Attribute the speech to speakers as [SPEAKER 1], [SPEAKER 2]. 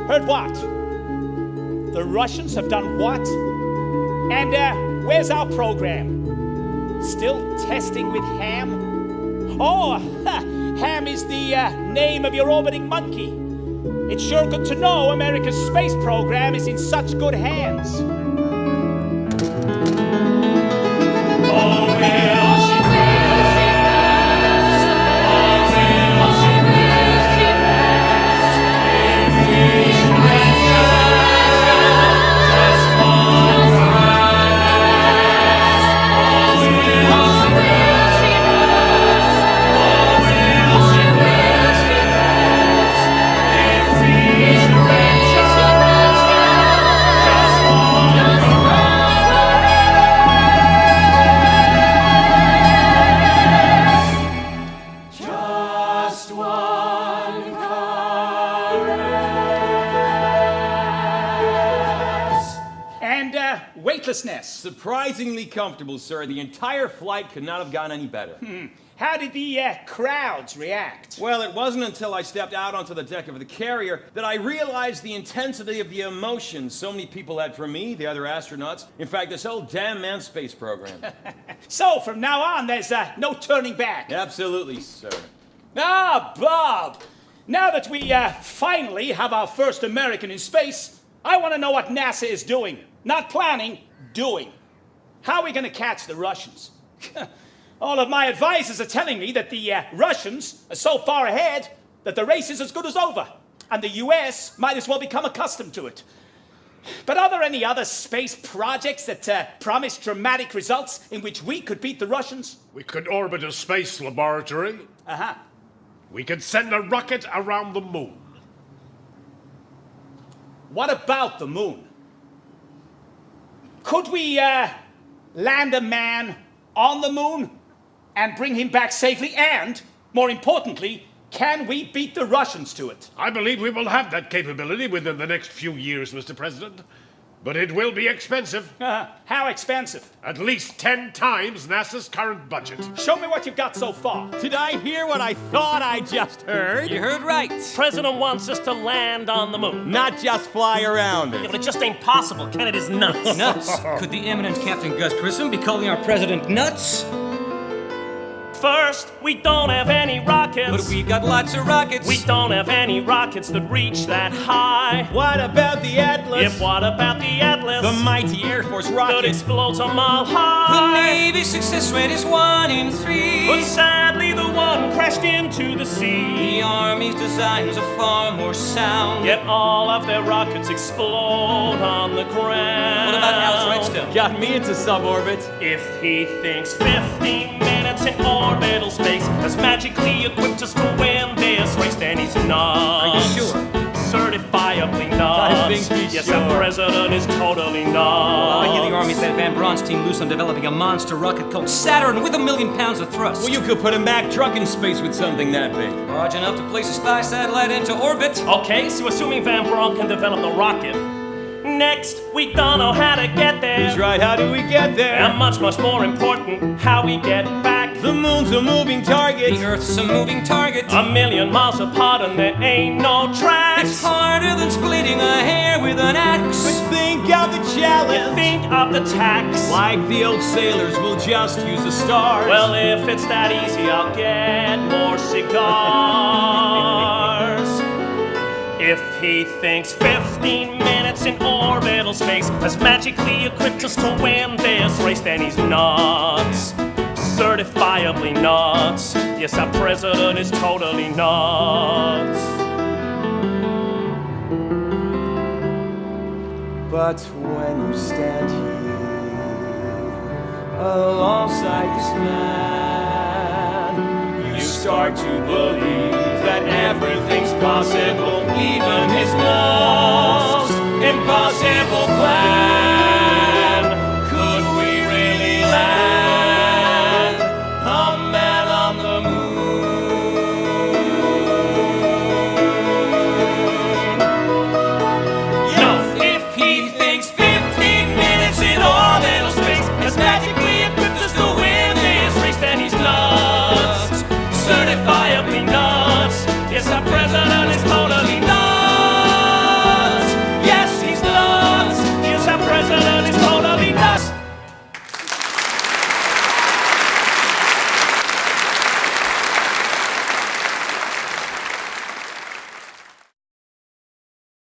[SPEAKER 1] Heard what? The Russians have done what? And where's our program? Still testing with Ham? Oh, Ham is the name of your orbiting monkey. It's sure good to know America's space program is in such good hands. Oh, will she rest? Oh, will she rest? If we should venture just one rest. Oh, will she rest? Oh, will she rest? If we should venture just one Just one caress. And weightlessness.
[SPEAKER 2] Surprisingly comfortable, sir. The entire flight could not have gone any better.
[SPEAKER 1] How did the crowds react?
[SPEAKER 2] Well, it wasn't until I stepped out onto the deck of the carrier that I realized the intensity of the emotion so many people had for me, the other astronauts. In fact, this whole damn manned space program.
[SPEAKER 1] So, from now on, there's no turning back.
[SPEAKER 2] Absolutely, sir.
[SPEAKER 1] Ah, Bob! Now that we finally have our first American in space, I want to know what NASA is doing. Not planning, doing. How are we going to catch the Russians? All of my advisors are telling me that the Russians are so far ahead that the race is as good as over, and the US might as well become accustomed to it. But are there any other space projects that promise dramatic results in which we could beat the Russians?
[SPEAKER 3] We could orbit a space laboratory.
[SPEAKER 1] Uh-huh.
[SPEAKER 3] We could send a rocket around the moon.
[SPEAKER 1] What about the moon? Could we land a man on the moon and bring him back safely? And, more importantly, can we beat the Russians to it?
[SPEAKER 3] I believe we will have that capability within the next few years, Mr. President. But it will be expensive.
[SPEAKER 1] How expensive?
[SPEAKER 3] At least 10 times NASA's current budget.
[SPEAKER 1] Show me what you've got so far.
[SPEAKER 2] Did I hear what I thought I just heard?
[SPEAKER 4] You heard right. President wants us to land on the moon.
[SPEAKER 2] Not just fly around
[SPEAKER 4] Yeah,
[SPEAKER 2] it.
[SPEAKER 4] but it just ain't possible. Kennedy's nuts.
[SPEAKER 5] Nuts? Could the eminent Captain Gus Grissom be calling our president nuts?
[SPEAKER 4] First, we don't have any rockets.
[SPEAKER 5] But we've got lots of rockets.
[SPEAKER 4] We don't have any rockets that reach that high.
[SPEAKER 2] What about the Atlas?
[SPEAKER 4] Yep, what about the Atlas?
[SPEAKER 2] The mighty Air Force
[SPEAKER 4] that
[SPEAKER 2] rocket.
[SPEAKER 4] explodes a mile
[SPEAKER 5] The
[SPEAKER 4] high.
[SPEAKER 5] Navy's success rate is 1 in 3.
[SPEAKER 4] But sadly, the one crashed into the sea.
[SPEAKER 5] The Army's designs are far more sound.
[SPEAKER 4] Yet all of their rockets explode on the ground.
[SPEAKER 5] What about Al's right still?
[SPEAKER 2] Got me into suborbit.
[SPEAKER 4] If he thinks 15 minutes in orbital space has magically equipped us to win this race, then he's nuts.
[SPEAKER 5] Are you sure?
[SPEAKER 4] Certifiably nuts.
[SPEAKER 2] I think he's
[SPEAKER 4] yes,
[SPEAKER 2] sure.
[SPEAKER 4] our president is totally nuts.
[SPEAKER 5] I hear the Army's let Van Braun's team loose on developing a monster rocket called Saturn with 1 million pounds of thrust.
[SPEAKER 2] Well, you could put a Mack truck in space with something that big.
[SPEAKER 5] Large enough to place a spy satellite into orbit.
[SPEAKER 4] Okay, so assuming Van Braun can develop the rocket, next we don't know how to get there.
[SPEAKER 2] He's right, how do we get there?
[SPEAKER 4] And much, much more important, how we get back.
[SPEAKER 2] The moon's a moving target.
[SPEAKER 5] The Earth's a moving target.
[SPEAKER 4] 1,000,000 miles apart and there ain't no tracks.
[SPEAKER 5] It's harder than splitting a hair with an axe.
[SPEAKER 2] But think of the challenge.
[SPEAKER 4] Think of the tax.
[SPEAKER 2] Like the old sailors, we'll just use the stars.
[SPEAKER 4] Well, if it's that easy, I'll get more cigars. If he thinks 15 minutes in orbital space has magically equipped us to win this race, then he's nuts. Certifiably nuts. Yes, our president is totally nuts.
[SPEAKER 2] But when you stand here alongside this man, you start to believe that everything's possible, even his most impossible plan.